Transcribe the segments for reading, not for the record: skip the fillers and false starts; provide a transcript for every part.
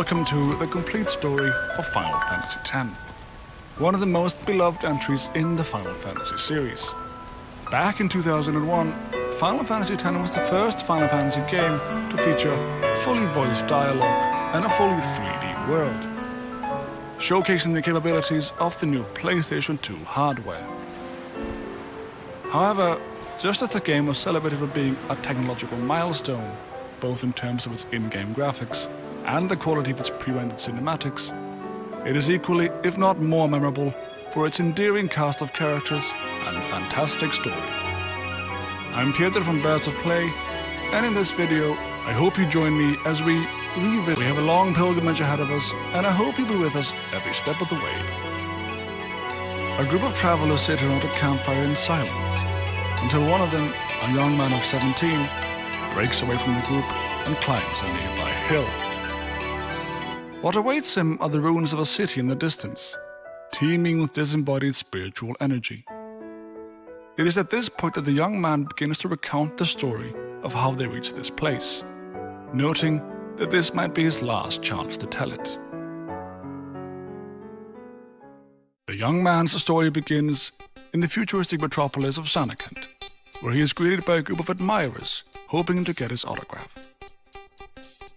Welcome to the complete story of Final Fantasy X, one of the most beloved entries in the Final Fantasy series. Back in 2001, Final Fantasy X was the first Final Fantasy game to feature fully voiced dialogue and a fully 3D world, showcasing the capabilities of the new PlayStation 2 hardware. However, just as the game was celebrated for being a technological milestone, both in terms of its in-game graphics and the quality of its pre-rendered cinematics, it is equally, if not more memorable, for its endearing cast of characters and fantastic story. I'm Peter from Birds of Play, and in this video, I hope you join me as we revisit. We have a long pilgrimage ahead of us, and I hope you'll be with us every step of the way. A group of travelers sit around a campfire in silence, until one of them, a young man of 17, breaks away from the group and climbs a nearby hill. What awaits him are the ruins of a city in the distance, teeming with disembodied spiritual energy. It is at this point that the young man begins to recount the story of how they reached this place, noting that this might be his last chance to tell it. The young man's story begins in the futuristic metropolis of Samarkand, where he is greeted by a group of admirers hoping to get his autograph.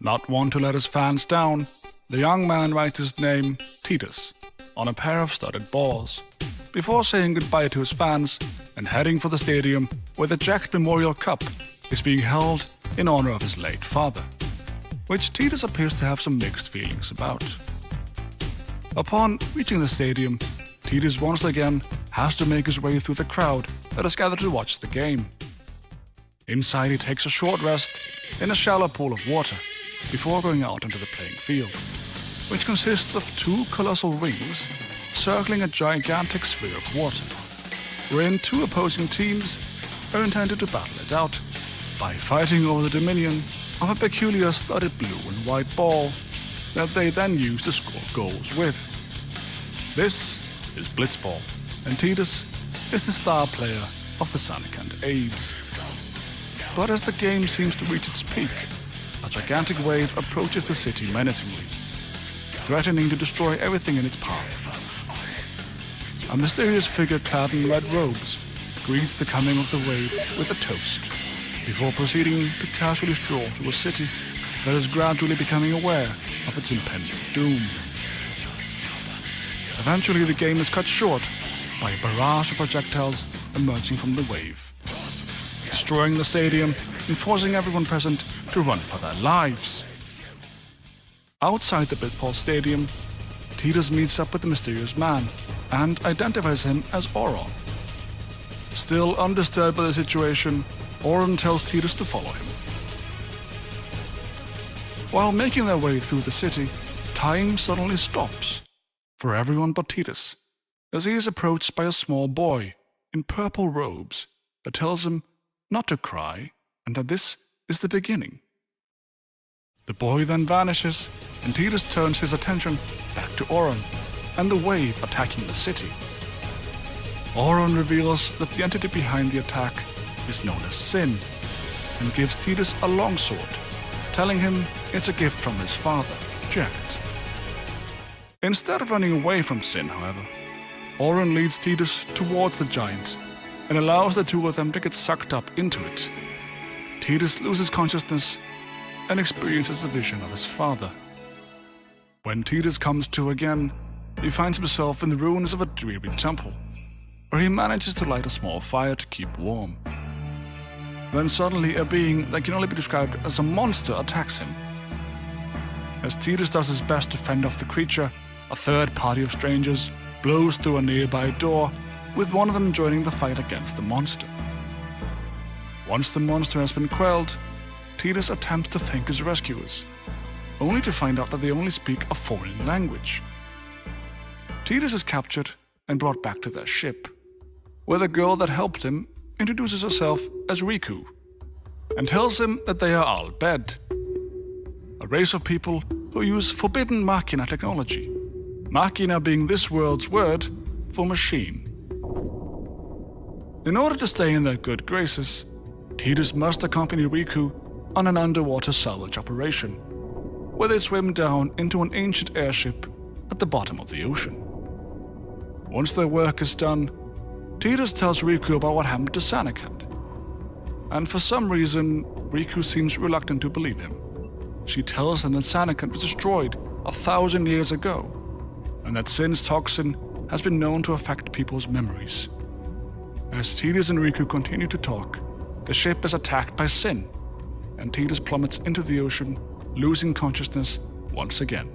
Not one to let his fans down, the young man writes his name, Titus, on a pair of studded balls, before saying goodbye to his fans and heading for the stadium where the Jack Memorial Cup is being held in honor of his late father, which Titus appears to have some mixed feelings about. Upon reaching the stadium, Titus once again has to make his way through the crowd that is gathered to watch the game. Inside, he takes a short rest in a shallow pool of water before going out onto the playing field, which consists of two colossal rings circling a gigantic sphere of water, wherein two opposing teams are intended to battle it out by fighting over the dominion of a peculiar studded blue and white ball that they then use to score goals with. This is Blitzball, and Titus is the star player of the Samarkand Aves. But as the game seems to reach its peak, a gigantic wave approaches the city menacingly, threatening to destroy everything in its path. A mysterious figure clad in red robes greets the coming of the wave with a toast, before proceeding to casually stroll through a city that is gradually becoming aware of its impending doom. Eventually, the game is cut short by a barrage of projectiles emerging from the wave, destroying the stadium and forcing everyone present to run for their lives. Outside the Blitzball Stadium, Titus meets up with the mysterious man and identifies him as Auron. Still undisturbed by the situation, Auron tells Titus to follow him. While making their way through the city, time suddenly stops for everyone but Titus, as he is approached by a small boy in purple robes that tells him not to cry and that this is the beginning. The boy then vanishes, and Titus turns his attention back to Auron and the wave attacking the city. Auron reveals that the entity behind the attack is known as Sin, and gives Titus a longsword, telling him it's a gift from his father, Jet. Instead of running away from Sin, however, Auron leads Titus towards the giant and allows the two of them to get sucked up into it. Titus loses consciousness and experiences a vision of his father. When Titus comes to again, he finds himself in the ruins of a dreary temple, where he manages to light a small fire to keep warm. Then suddenly a being that can only be described as a monster attacks him. As Titus does his best to fend off the creature, a third party of strangers blows through a nearby door, with one of them joining the fight against the monster. Once the monster has been quelled, Titus attempts to thank his rescuers, only to find out that they only speak a foreign language. Titus is captured and brought back to their ship, where the girl that helped him introduces herself as Riku, and tells him that they are Al Bhed, a race of people who use forbidden machina technology, machina being this world's word for machine. In order to stay in their good graces, Titus must accompany Riku on an underwater salvage operation, where they swim down into an ancient airship at the bottom of the ocean. Once their work is done, Tidus tells Riku about what happened to Sanakant. And for some reason, Riku seems reluctant to believe him. She tells him that Sanakant was destroyed 1,000 years ago, and that Sin's toxin has been known to affect people's memories. As Tidus and Riku continue to talk, the ship is attacked by Sin, and Tidus plummets into the ocean, losing consciousness once again.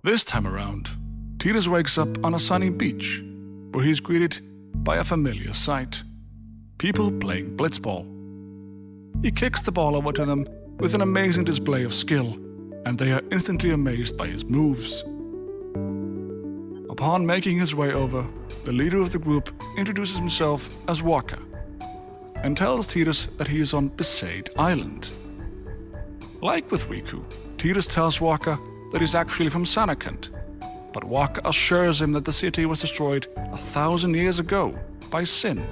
This time around, Tidus wakes up on a sunny beach, where he is greeted by a familiar sight: people playing blitzball. He kicks the ball over to them with an amazing display of skill, and they are instantly amazed by his moves. Upon making his way over, the leader of the group introduces himself as Waka, and tells Tidus that he is on Besaid Island. Like with Riku, Tidus tells Waka that he's actually from Sanakant, but Waka assures him that the city was destroyed 1,000 years ago by Sin,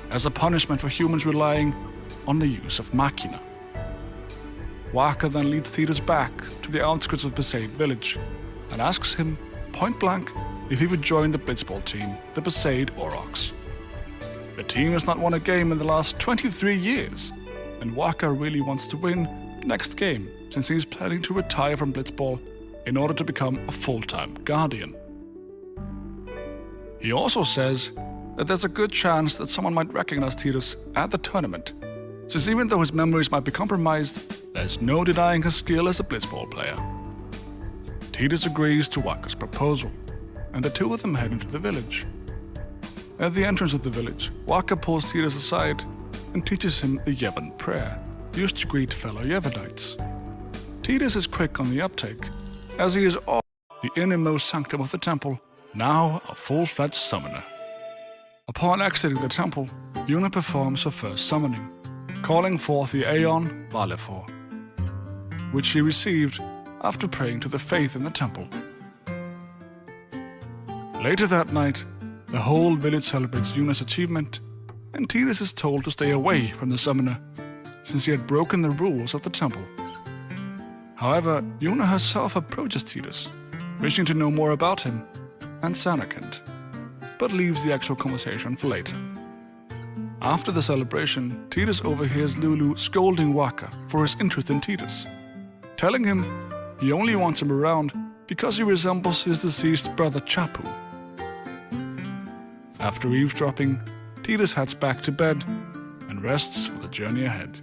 as a punishment for humans relying on the use of machina. Waka then leads Tidus back to the outskirts of Besaid village and asks him point blank if he would join the blitzball team, the Besaid Aurochs. The team has not won a game in the last 23 years, and Waka really wants to win the next game since he's planning to retire from blitzball in order to become a full-time guardian. He also says that there's a good chance that someone might recognize Tidus at the tournament, since even though his memories might be compromised, there's no denying his skill as a blitzball player. Tidus agrees to Waka's proposal, and the two of them head into the village. At the entrance of the village, Waka pulls Tidus aside and teaches him the Yevon prayer, used to greet fellow Yevonites. Tidus is quick on the uptake, as he is all the innermost sanctum of the temple, now a full-fledged summoner. Upon exiting the temple, Yuna performs her first summoning, calling forth the Aeon Valefor, which she received after praying to the faith in the temple. Later that night, the whole village celebrates Yuna's achievement, and Tidus is told to stay away from the summoner, since he had broken the rules of the temple. However, Yuna herself approaches Tidus, wishing to know more about him and Sanakant, but leaves the actual conversation for later. After the celebration, Tidus overhears Lulu scolding Waka for his interest in Tidus, telling him he only wants him around because he resembles his deceased brother Chapu. After eavesdropping, Tidus heads back to bed and rests for the journey ahead.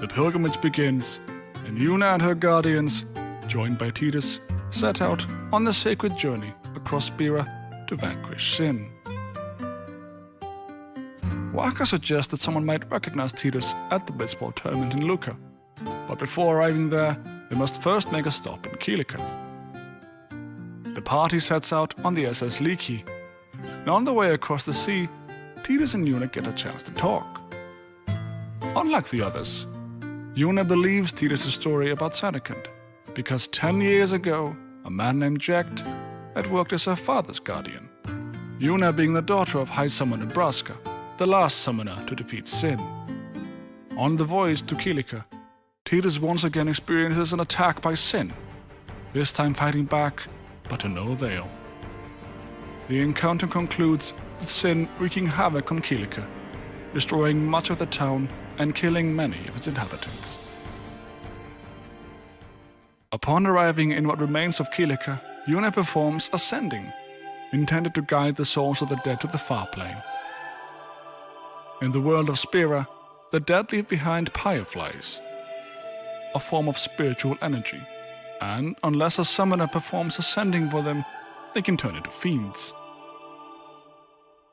The pilgrimage begins, and Yuna and her guardians, joined by Tidus, set out on the sacred journey across Spira to vanquish Sin. Waka suggests that someone might recognize Tidus at the blitzball tournament in Luca, but before arriving there, they must first make a stop in Kilika. The party sets out on the SS Liki, and on the way across the sea, Tidus and Yuna get a chance to talk. Unlike the others, Yuna believes Tidus' story about Sanakant, because 10 years ago, a man named Jekt had worked as her father's guardian, Yuna being the daughter of High Summoner Braska, the last summoner to defeat Sin. On the voyage to Kilika, Tidus once again experiences an attack by Sin, this time fighting back, but to no avail. The encounter concludes with Sin wreaking havoc on Kilika, destroying much of the town and killing many of its inhabitants. Upon arriving in what remains of Kilika, Yuna performs a sending, intended to guide the souls of the dead to the far plane. In the world of Spira, the dead leave behind fireflies, a form of spiritual energy, and unless a summoner performs a sending for them, they can turn into fiends.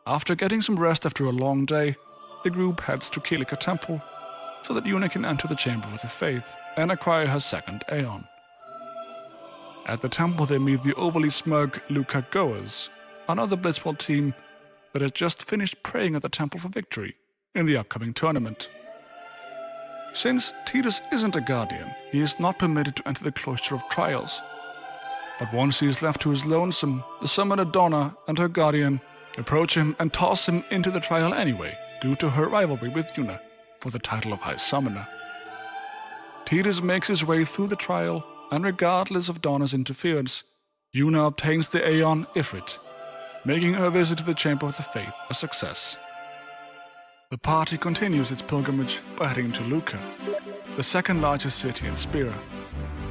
After getting some rest after a long day, the group heads to Kilika Temple so that Yuna can enter the Chamber of the Faith and acquire her second Aeon. At the temple they meet the overly smug Luca Goers, another blitzball team that had just finished praying at the temple for victory in the upcoming tournament. Since Tidus isn't a guardian, he is not permitted to enter the Cloister of Trials. But once he is left to his lonesome, the summoner Donna and her guardian approach him and toss him into the trial anyway, due to her rivalry with Yuna for the title of High Summoner. Tidus makes his way through the trial, and regardless of Donna's interference, Yuna obtains the Aeon Ifrit, making her visit to the Chamber of the Faith a success. The party continues its pilgrimage by heading to Luca, the second largest city in Spira,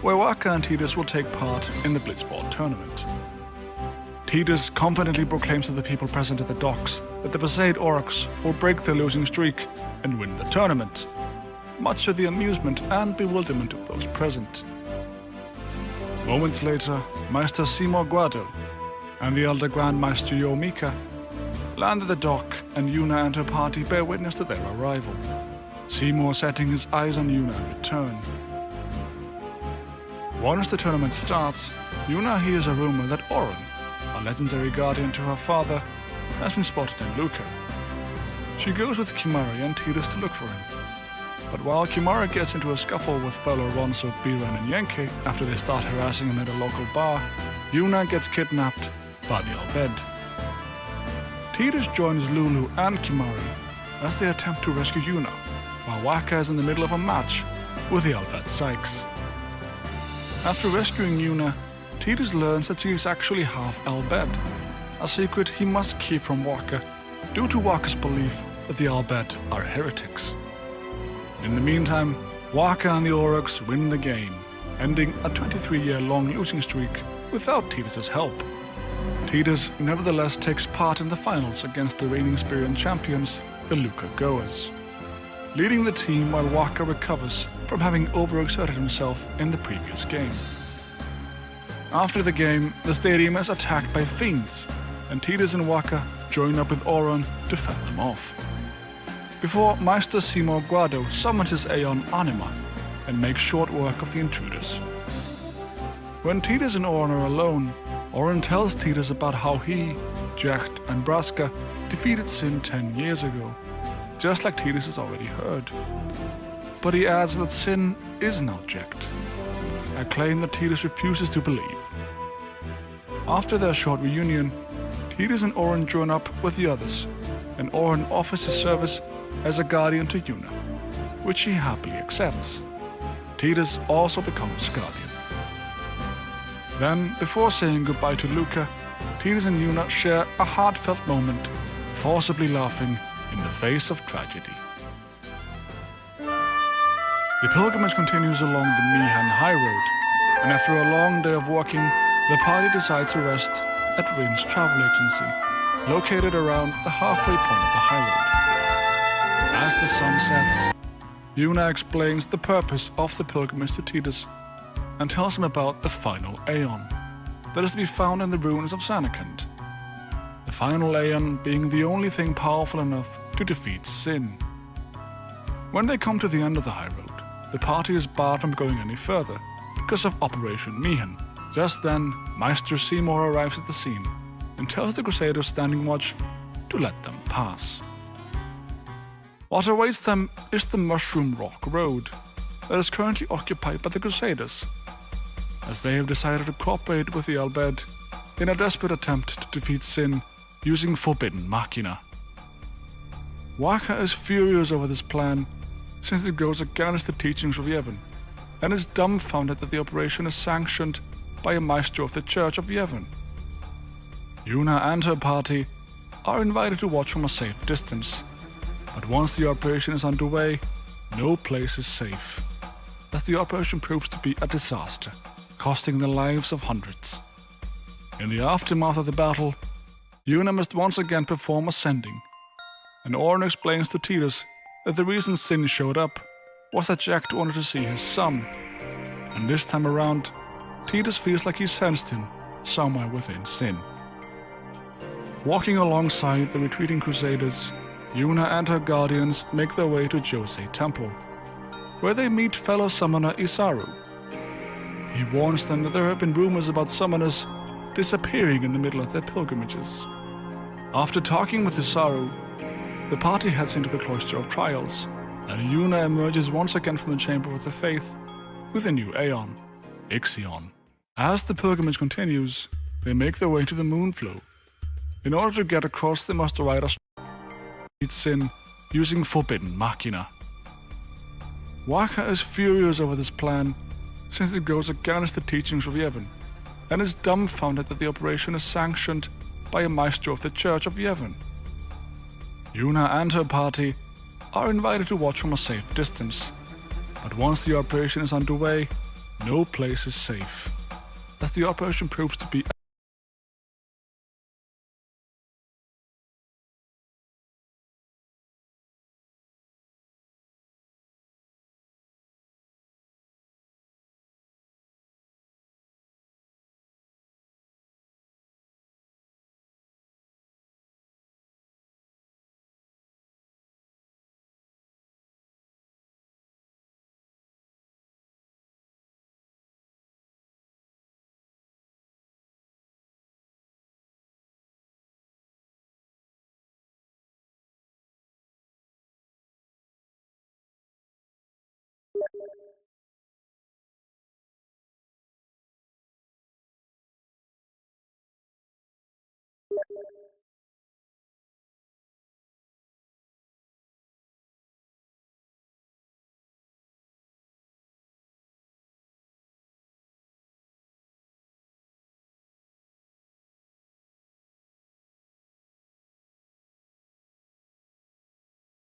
where Waka and Tidus will take part in the Blitzball tournament. Tidus confidently proclaims to the people present at the docks that the Besaid Aurochs will break their losing streak and win the tournament, much to the amusement and bewilderment of those present. Moments later, Maester Seymour Guado and the Elder Grand Maester Yomika land at the dock, and Yuna and her party bear witness to their arrival, Seymour setting his eyes on Yuna in return. Once the tournament starts, Yuna hears a rumor that Oren, a legendary guardian to her father, has been spotted in Luca. She goes with Kimari and Tidus to look for him. But while Kimari gets into a scuffle with fellow Ronso, Biran and Yenke after they start harassing him at a local bar, Yuna gets kidnapped by the Albed. Tidus joins Lulu and Kimari as they attempt to rescue Yuna, while Waka is in the middle of a match with the Albed Sykes. After rescuing Yuna, Tidus learns that she is actually half Albed, a secret he must keep from Waka due to Waka's belief that the Albed are heretics. In the meantime, Waka and the Aurochs win the game, ending a 23-year-long losing streak without Tidus' help. Tidus nevertheless takes part in the finals against the reigning Spirian champions, the Luca Goers, leading the team while Waka recovers from having overexerted himself in the previous game. After the game, the stadium is attacked by fiends, and Tidus and Waka join up with Oron to fend them off, before Maester Seymour Guado summons his Aeon Anima and makes short work of the intruders. When Tidus and Oron are alone, Oron tells Tidus about how he, Jecht, and Braska defeated Sin 10 years ago, just like Tidus has already heard. But he adds that Sin is now Jecht, a claim that Tidus refuses to believe. After their short reunion, Tidus and Oron join up with the others, and Oron offers his service as a guardian to Yuna, which she happily accepts. Tidus also becomes guardian. Then, before saying goodbye to Luca, Tidus and Yuna share a heartfelt moment, forcibly laughing in the face of tragedy. The pilgrimage continues along the Mihan High Road, and after a long day of walking, the party decides to rest at Rin's travel agency, located around the halfway point of the high road. As the sun sets, Yuna explains the purpose of the pilgrimage to Tidus and tells him about the final Aeon that is to be found in the ruins of Samarkand. The final Aeon being the only thing powerful enough to defeat Sin. When they come to the end of the high road, the party is barred from going any further because of Operation Mihan. Just then, Maester Seymour arrives at the scene and tells the Crusaders standing watch to let them pass. What awaits them is the Mushroom Rock Road that is currently occupied by the Crusaders, as they have decided to cooperate with the Albed in a desperate attempt to defeat Sin using Forbidden Machina. Waka is furious over this plan since it goes against the teachings of Yevon, and is dumbfounded that the operation is sanctioned by a maestro of the Church of Yevon. Yuna and her party are invited to watch from a safe distance, but once the operation is underway, no place is safe, as the operation proves to be a disaster, costing the lives of hundreds. In the aftermath of the battle, Yuna must once again perform ascending, and Orin explains to Tidus that the reason Sin showed up was that Jecht wanted to see his son, and this time around, Tidus feels like he sensed him somewhere within Sin. Walking alongside the retreating Crusaders, Yuna and her guardians make their way to Josei Temple, where they meet fellow summoner Isaru. He warns them that there have been rumors about summoners disappearing in the middle of their pilgrimages. After talking with Isaru, the party heads into the Cloister of Trials, and Yuna emerges once again from the Chamber of the Faith with a new Aeon, Ixion. As the pilgrimage continues, they make their way to the Moonflow. In order to get across, they must ride a Sin using Forbidden Machina. Waka is furious over this plan, since it goes against the teachings of Yevon, and is dumbfounded that the operation is sanctioned by a maestro of the Church of Yevon. Yuna and her party are invited to watch from a safe distance, but once the operation is underway, no place is safe, as the operation proves to be